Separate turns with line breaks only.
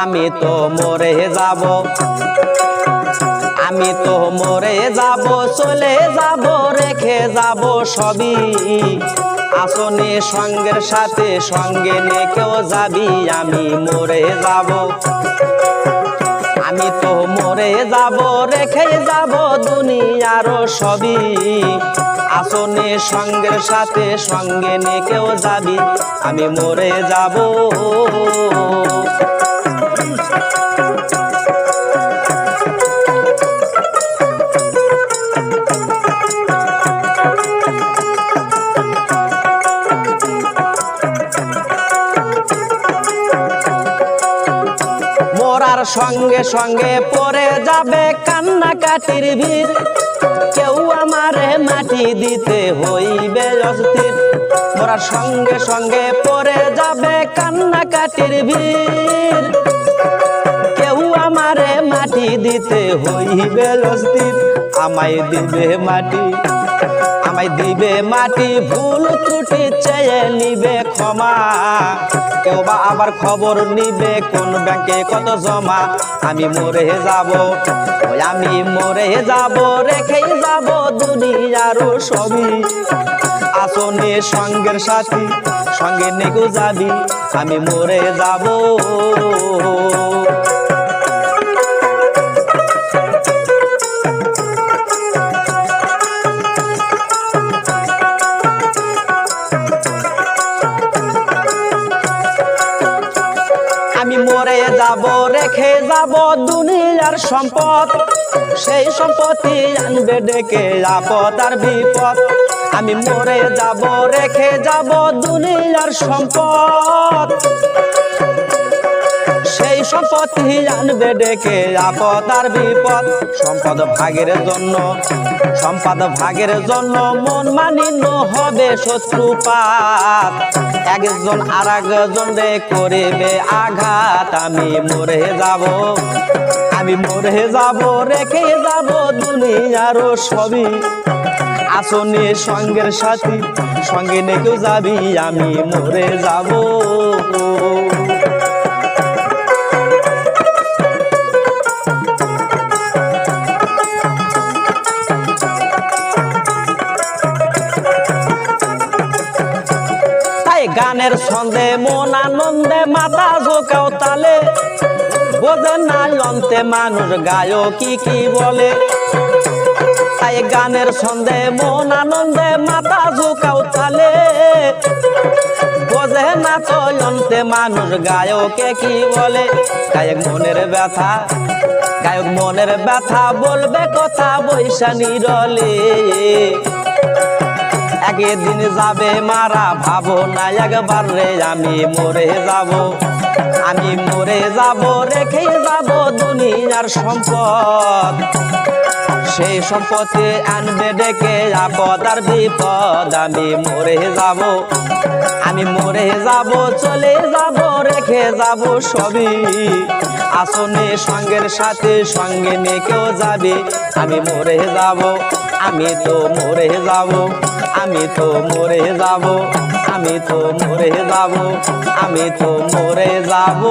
আমি তো মরে যাব, আমি তো মরে যাব, চলে যাব, রেখে যাব সবই। আসনে সঙ্গের সাথে সঙ্গে নিয়ে কেউ যাবি, আমি মরে যাব, আমি তো মরে যাব, রেখে যাব দুনিয়ার সবই। আসনে সঙ্গের সাথে সঙ্গে নিয়ে কেউ যাবি, আমি মরে যাব। মরার সঙ্গে সঙ্গে পড়ে যাবে কান্নাকাটির ভিড়, কেউ আমারে মাটি দিতে হইবে অস্থির। মরার সঙ্গে সঙ্গে পড়ে যাবে কান্নাকাটির ভিড়, কেউ আমারে মাটি দিতে হইবে অস্থির। আমায় দিবে মাটি, আমায় দিবে মাটি, ভুল ত্রুটি চেয়ে নিবে ক্ষমা। কেউ বা আবার খবর নিবে কোন ব্যাংকে কত জমা। আমি মরে যাব, আমি মরে যাব, রেখে যাব দুনিয়ার সবই। আসনে সঙ্গের সাথী সঙ্গে নেগো যাবি, আমি মরে যাব। আমি মরে যাব, রেখে যাব দুনিয়ার সম্পদ, সেই সম্পত্তি আনবে ডেকে আপদ আর বিপদ। আমি মরে যাব, রেখে যাব দুনিয়ার সম্পদ, সেই সম্পত্তি আনবে ডেকে আপদ আর বিপদ। সম্পদ ভাগের জন্য, সম্পদ ভাগের জন্য মন মানিন্য হবে শত্রুপাত। একজন আর একজন রে করিবে আঘাত। আমি মরে যাব, আমি মরে যাব, রেখে যাব দুনিয়ার সবই। আসনে সঙ্গের সাথী সঙ্গে নেকেও যাবি, আমি মরে যাব। গানের ছন্দে মন আনন্দে মাথা ঝোঁকাও তালে, বোঝে না অন্তে মানুষ গায়কি কি বলে। তাই গানের ছন্দে মন আনন্দে মাথা ঝোঁকাও তালে, বোঝে না তো অন্তে মানুষ গায়কে কি বলে। গায়ক মনের ব্যথা, গায়ক মনের ব্যথা বলবে কথা বৈশা নিরলে। একদিন যাবে মারা, ভাবো না একবার রে। আমি মরে যাব, আমি মরে যাব, রেখে যাব দুনিয়ার সম্পদ, সেই সম্পদে আনবে ডেকে আপদ আর বিপদ। আমি মরে যাব, আমি মরে যাব, চলে যাব, রেখে যাব সবই। আসনে সঙ্গের সাথে সঙ্গে নিয়ে কেউ যাবে, আমি মরে যাব, আমি তো মরে যাব, আমি তো মরে যাব, আমি তো মরে যাব, আমি তো মরে যাব।